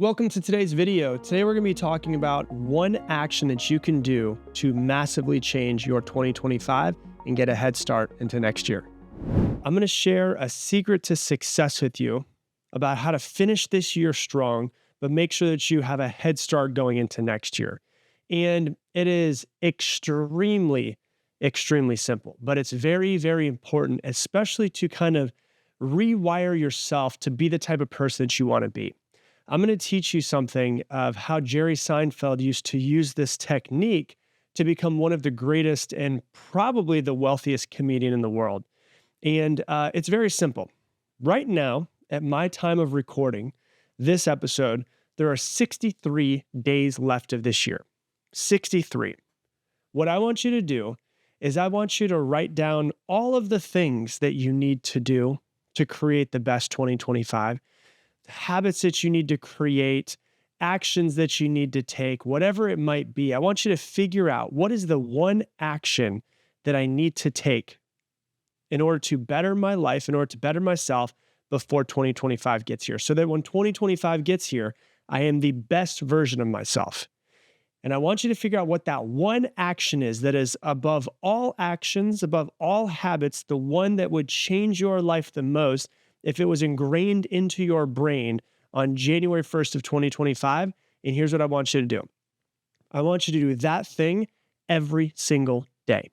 Welcome to today's video. Today we're going to be talking about one action that you can do to massively change your 2025 and get a head start into next year. I'm going to share a secret to success with you about how to finish this year strong, but make sure that you have a head start going into next year. And it is extremely simple, but it's very, very important, especially to kind of rewire yourself to be the type of person that you want to be. I'm going to teach you something of how Jerry Seinfeld used to use this technique to become one of the greatest and probably the wealthiest comedian in the world. And it's very simple. Right now, at my time of recording this episode, there are 63 days left of this year. 63. What I want you to do is I want you to write down all of the things that you need to do to create the best 2025. Habits that you need to create, actions that you need to take, whatever it might be. I want you to figure out what is the one action that I need to take in order to better my life, in order to better myself before 2025 gets here. So that when 2025 gets here, I am the best version of myself. And I want you to figure out what that one action is that is above all actions, above all habits, the one that would change your life the most if it was ingrained into your brain on January 1st of 2025. And here's what I want you to do. I want you to do that thing every single day.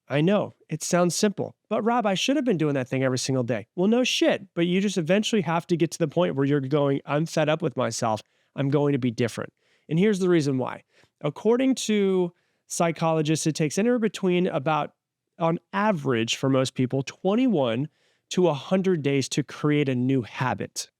I know it sounds simple, but Rob, I should have been doing that thing every single day. Well, no shit, but you just eventually have to get to the point where you're going, I'm fed up with myself. I'm going to be different. And here's the reason why. According to psychologists, it takes anywhere between about, on average for most people, 21 to 100 days to create a new habit.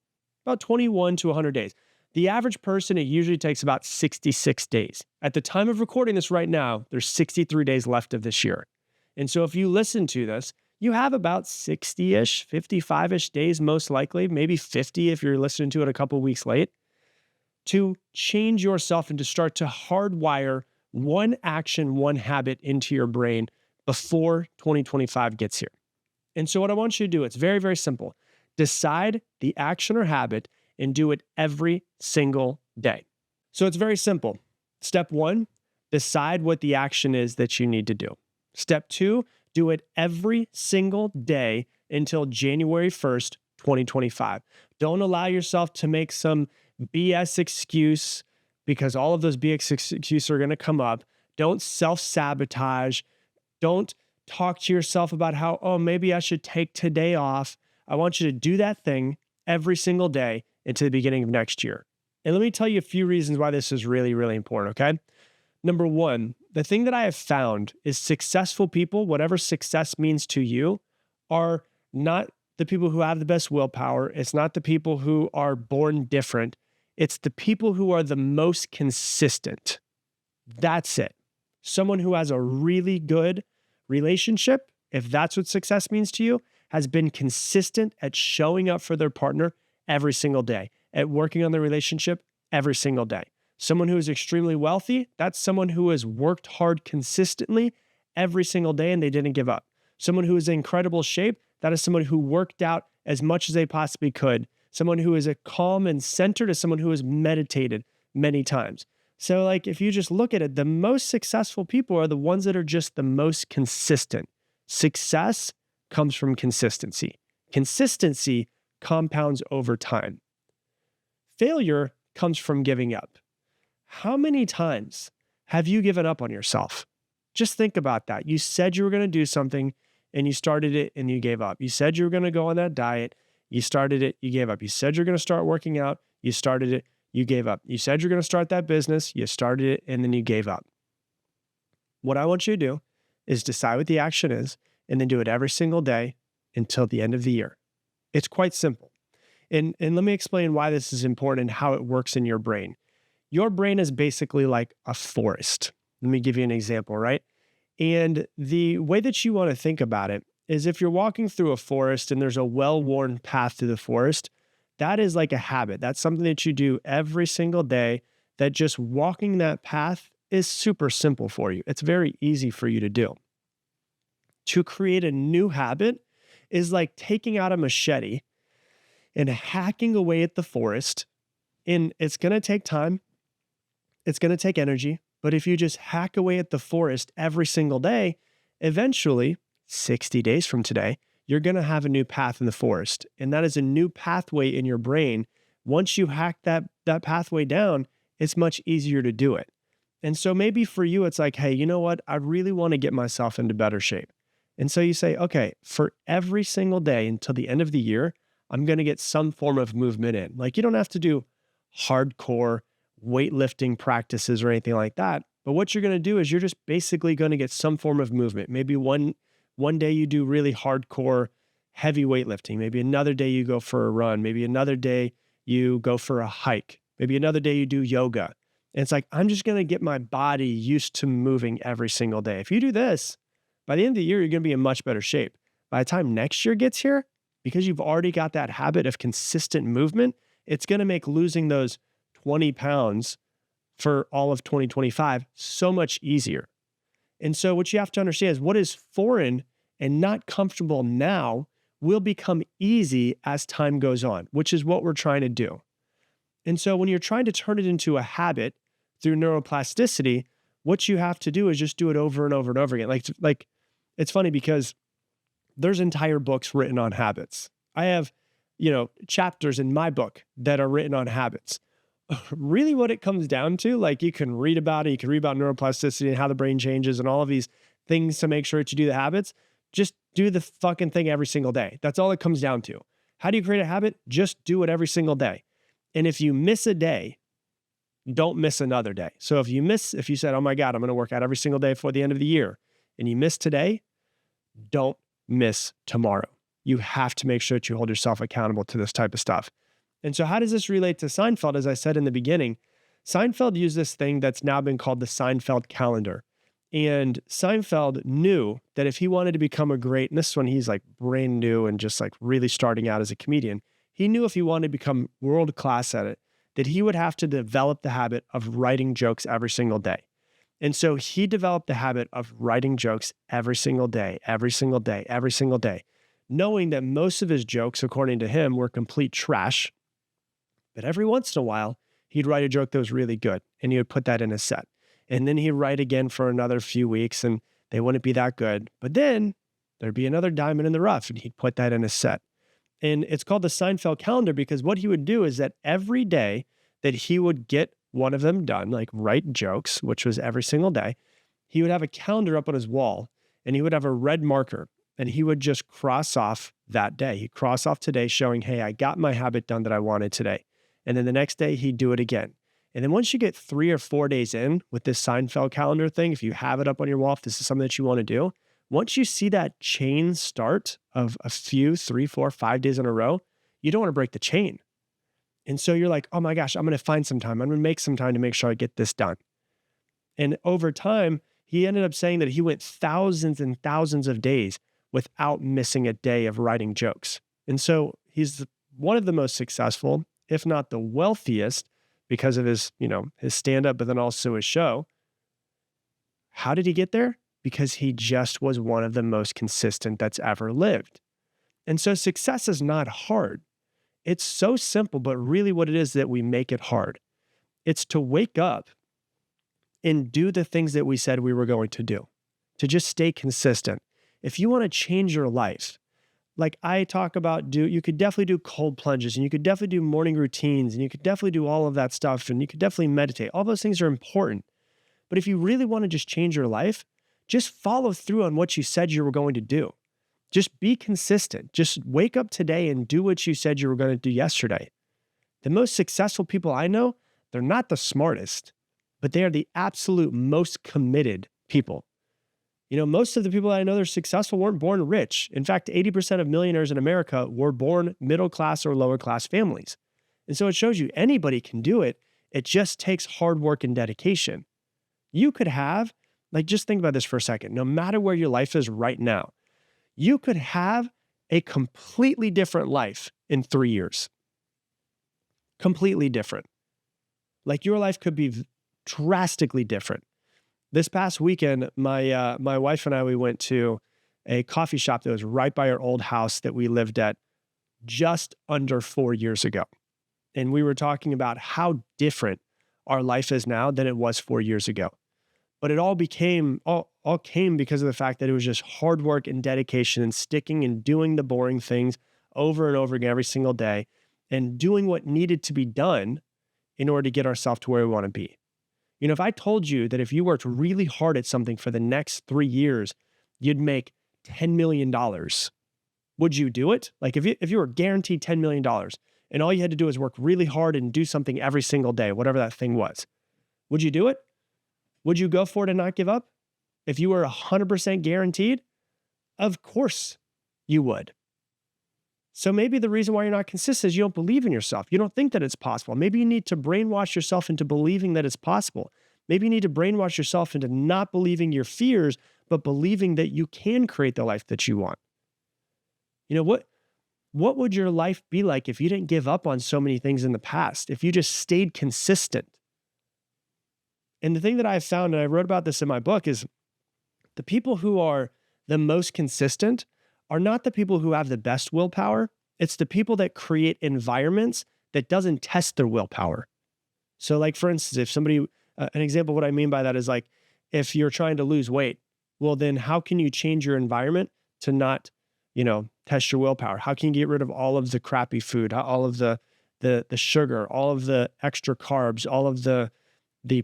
About 21 to 100 days. The average person, it usually takes about 66 days. At the time of recording this right now, there's 63 days left of this year. And so if you listen to this, you have about 60-ish, 55-ish days most likely, maybe 50 if you're listening to it a couple weeks late, to change yourself and to start to hardwire one action, one habit into your brain before 2025 gets here. And so what I want you to do, it's very, very simple. Decide the action or habit and do it every single day. So it's very simple. Step one, decide what the action is that you need to do. Step two, do it every single day until January 1st, 2025. Don't allow yourself to make some BS excuse because all of those BS excuses are going to come up. Don't self-sabotage. Don't talk to yourself about how, oh, maybe I should take today off. I want you to do that thing every single day into the beginning of next year. And let me tell you a few reasons why this is really, really important, okay? Number one, the thing that I have found is successful people, whatever success means to you, are not the people who have the best willpower. It's not the people who are born different. It's the people who are the most consistent. That's it. Someone who has a really good relationship, if that's what success means to you, has been consistent at showing up for their partner every single day, at working on the relationship every single day. Someone who is extremely wealthy, that's someone who has worked hard consistently every single day and they didn't give up. Someone who is in incredible shape, that is someone who worked out as much as they possibly could. Someone who is calm and centered is someone who has meditated many times. So like if you just look at it, the most successful people are the ones that are just the most consistent. Success comes from consistency. Consistency compounds over time. Failure comes from giving up. How many times have you given up on yourself? Just think about that. You said you were going to do something and you started it and you gave up. You said you were going to go on that diet. You started it, you gave up. You said you're going to start working out. You started it, you gave up. You said you're going to start that business. You started it and then you gave up. What I want you to do is decide what the action is and then do it every single day until the end of the year. It's quite simple. And let me explain why this is important and how it works in your brain. Your brain is basically like a forest. Let me give you an example, right? And the way that you want to think about it is if you're walking through a forest and there's a well-worn path through the forest, that is like a habit. That's something that you do every single day, that just walking that path is super simple for you. It's very easy for you to do. To create a new habit is like taking out a machete and hacking away at the forest And it's going to take time. It's going to take energy. But if you just hack away at the forest every single day, eventually, 60 days from today, you're going to have a new path in the forest. And that is a new pathway in your brain. Once you hack that pathway down, it's much easier to do it. And so maybe for you, it's like, hey, you know what? I really want to get myself into better shape. And so you say, okay, for every single day until the end of the year, I'm going to get some form of movement in. Like, you don't have to do hardcore weightlifting practices or anything like that. But what you're going to do is you're just basically going to get some form of movement. Maybe one day you do really hardcore heavy weightlifting. Maybe another day you go for a run. Maybe another day you go for a hike. Maybe another day you do yoga. And it's like, I'm just going to get my body used to moving every single day. If you do this, by the end of the year, you're going to be in much better shape. By the time next year gets here, because you've already got that habit of consistent movement, it's going to make losing those 20 pounds for all of 2025 so much easier. And so what you have to understand is what is foreign and not comfortable now will become easy as time goes on, which is what we're trying to do. And so when you're trying to turn it into a habit through neuroplasticity, what you have to do is just do it over and over and over again. Like it's funny because there's entire books written on habits. I have, chapters in my book that are written on habits. Really what it comes down to, like you can read about it, you can read about neuroplasticity and how the brain changes and all of these things to make sure that you do the habits. Just do the fucking thing every single day. That's all it comes down to. How do you create a habit? Just do it every single day. And if you miss a day, don't miss another day. So if you said, oh my God, I'm going to work out every single day before the end of the year, and you miss today, don't miss tomorrow. You have to make sure that you hold yourself accountable to this type of stuff. And so how does this relate to Seinfeld? As I said in the beginning, Seinfeld used this thing that's now been called the Seinfeld calendar. And Seinfeld knew that if he wanted to become a great, and this is when he's like brand new and just like really starting out as a comedian, he knew if he wanted to become world class at it, that he would have to develop the habit of writing jokes every single day. And so he developed the habit of writing jokes every single day, every single day, every single day, knowing that most of his jokes, according to him, were complete trash. But every once in a while, he'd write a joke that was really good, and he would put that in his set. And then he'd write again for another few weeks, and they wouldn't be that good. But then there'd be another diamond in the rough, and he'd put that in his set. And it's called the Seinfeld calendar because what he would do is that every day that he would get one of them done, like write jokes, which was every single day, he would have a calendar up on his wall, and he would have a red marker, and he would just cross off that day. He'd cross off today showing, hey, I got my habit done that I wanted today. And then the next day he'd do it again. And then once you get 3 or 4 days in with this Seinfeld calendar thing, if you have it up on your wall, if this is something that you want to do, once you see that chain start of a few, 3, 4, 5 days in a row, you don't want to break the chain. And so you're like, oh my gosh, I'm going to find some time. I'm going to make some time to make sure I get this done. And over time, he ended up saying that he went thousands and thousands of days without missing a day of writing jokes. And so he's one of the most successful, if not the wealthiest, because of his stand-up, but then also his show. How did he get there? Because he just was one of the most consistent that's ever lived. And so success is not hard. It's so simple, but really what it is that we make it hard. It's to wake up and do the things that we said we were going to do, to just stay consistent. If you want to change your life, like I talk about, you could definitely do cold plunges, and you could definitely do morning routines, and you could definitely do all of that stuff, and you could definitely meditate. All those things are important. But if you really want to just change your life, just follow through on what you said you were going to do. Just be consistent. Just wake up today and do what you said you were going to do yesterday. The most successful people I know, they're not the smartest, but they are the absolute most committed people. Most of the people that I know that are successful weren't born rich. In fact, 80% of millionaires in America were born middle class or lower class families. And so it shows you anybody can do it. It just takes hard work and dedication. You could have, just think about this for a second. No matter where your life is right now, you could have a completely different life in 3 years. Completely different. Your life could be drastically different. This past weekend, my wife and I, we went to a coffee shop that was right by our old house that we lived at just under 4 years ago. and we were talking about how different our life is now than it was 4 years ago. But it all came because of the fact that it was just hard work and dedication and sticking and doing the boring things over and over again every single day and doing what needed to be done in order to get ourselves to where we want to be. If I told you that if you worked really hard at something for the next 3 years, you'd make $10 million, would you do it? Like if you were guaranteed $10 million and all you had to do is work really hard and do something every single day, whatever that thing was, would you do it? Would you go for it and not give up? If you were 100% guaranteed, of course you would. So maybe the reason why you're not consistent is you don't believe in yourself. You don't think that it's possible. Maybe you need to brainwash yourself into believing that it's possible. Maybe you need to brainwash yourself into not believing your fears, but believing that you can create the life that you want. What would your life be like if you didn't give up on so many things in the past, if you just stayed consistent? And the thing that I've found, and I wrote about this in my book, is the people who are the most consistent are not the people who have the best willpower. It's the people that create environments that doesn't test their willpower. So like, for instance, if somebody, an example of what I mean by that is like, if you're trying to lose weight, well, then how can you change your environment to not, test your willpower? How can you get rid of all of the crappy food, all of the sugar, all of the extra carbs, all of the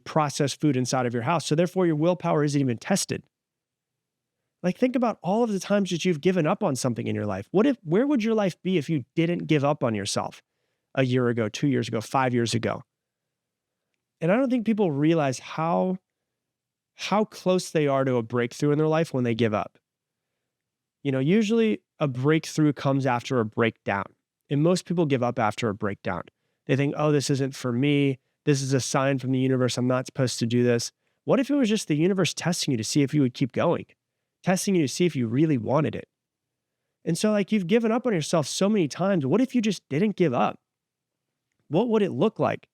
processed food inside of your house? So therefore your willpower isn't even tested. Like, think about all of the times that you've given up on something in your life. Where would your life be if you didn't give up on yourself a year ago, 2 years ago, 5 years ago? And I don't think people realize how close they are to a breakthrough in their life when they give up. Usually a breakthrough comes after a breakdown. And most people give up after a breakdown. They think, oh, this isn't for me. This is a sign from the universe. I'm not supposed to do this. What if it was just the universe testing you to see if you would keep going? Testing you to see if you really wanted it. And so like, you've given up on yourself so many times. What if you just didn't give up? What would it look like?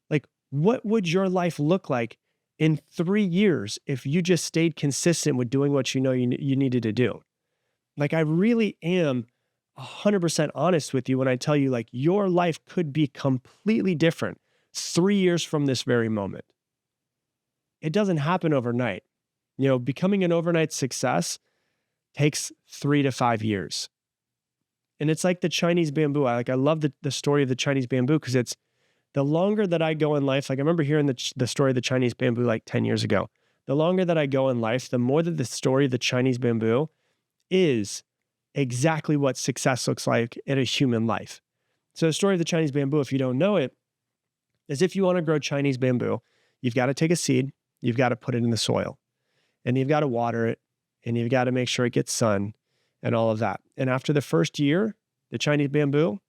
Like, what would your life look like in 3 years if you just stayed consistent with doing what you needed to do? Like, I really am 100% honest with you when I tell you, like, your life could be completely different 3 years from this very moment. It doesn't happen overnight. Becoming an overnight success takes 3 to 5 years. And it's like the Chinese bamboo. I love the story of the Chinese bamboo because it's the longer that I go in life. Like, I remember hearing the story of the Chinese bamboo like 10 years ago. The longer that I go in life, the more that the story of the Chinese bamboo is exactly what success looks like in a human life. So the story of the Chinese bamboo, if you don't know it, is if you want to grow Chinese bamboo, you've got to take a seed, you've got to put it in the soil. And you've got to water it, and you've got to make sure it gets sun and all of that. And after the first year, the Chinese bamboo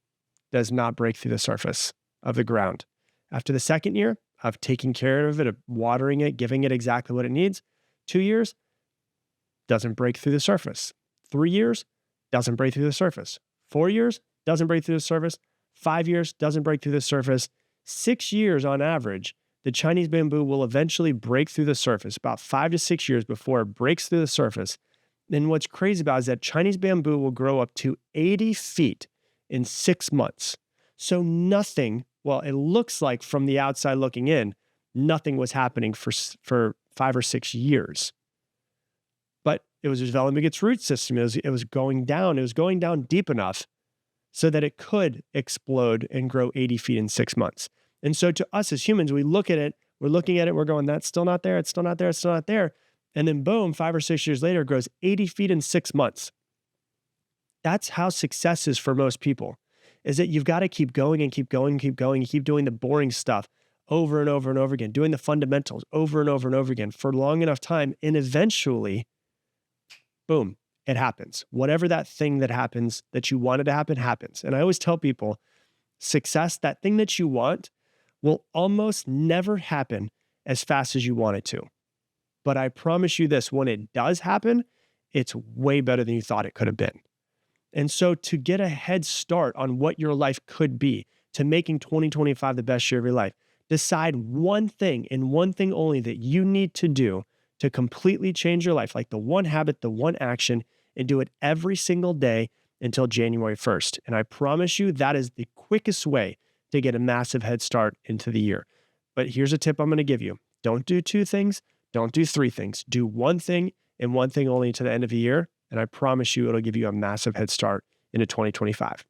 does not break through the surface of the ground. After the second year of taking care of it, of watering it, giving it exactly what it needs, 2 years, doesn't break through the surface. 3 years, doesn't break through the surface. 4 years, doesn't break through the surface. 5 years, doesn't break through the surface. 6 years on average, the Chinese bamboo will eventually break through the surface, about 5 to 6 years before it breaks through the surface. And what's crazy about it is that Chinese bamboo will grow up to 80 feet in 6 months. So nothing, well, it looks like from the outside looking in, nothing was happening for 5 or 6 years. But it was developing its root system. It was going down deep enough so that it could explode and grow 80 feet in 6 months. And so to us as humans, we're looking at it, we're going, that's still not there, it's still not there, it's still not there. And then boom, 5 or 6 years later, it grows 80 feet in 6 months. That's how success is for most people, is that you've got to keep going and keep going and keep going. You keep doing the boring stuff over and over and over again, doing the fundamentals over and over and over again for long enough time. And eventually, boom, it happens. Whatever that thing that happens that you wanted to happen, happens. And I always tell people, success, that thing that you want, will almost never happen as fast as you want it to. But I promise you this, when it does happen, it's way better than you thought it could have been. And so to get a head start on what your life could be, to making 2025 the best year of your life, decide one thing and one thing only that you need to do to completely change your life, like the one habit, the one action, and do it every single day until January 1st. And I promise you that is the quickest way to get a massive head start into the year. But here's a tip I'm going to give you. Don't do 2 things. Don't do 3 things. Do one thing and one thing only to the end of the year. And I promise you, it'll give you a massive head start into 2025.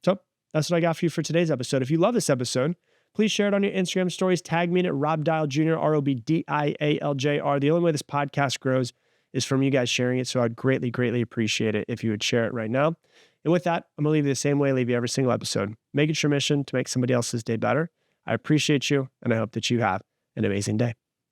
So that's what I got for you for today's episode. If you love this episode, please share it on your Instagram stories. Tag me in at Rob Dial Jr., ROBDIALJR. The only way this podcast grows is from you guys sharing it. So I'd greatly, greatly appreciate it if you would share it right now. And with that, I'm going to leave you the same way I leave you every single episode. Make it your mission to make somebody else's day better. I appreciate you, and I hope that you have an amazing day.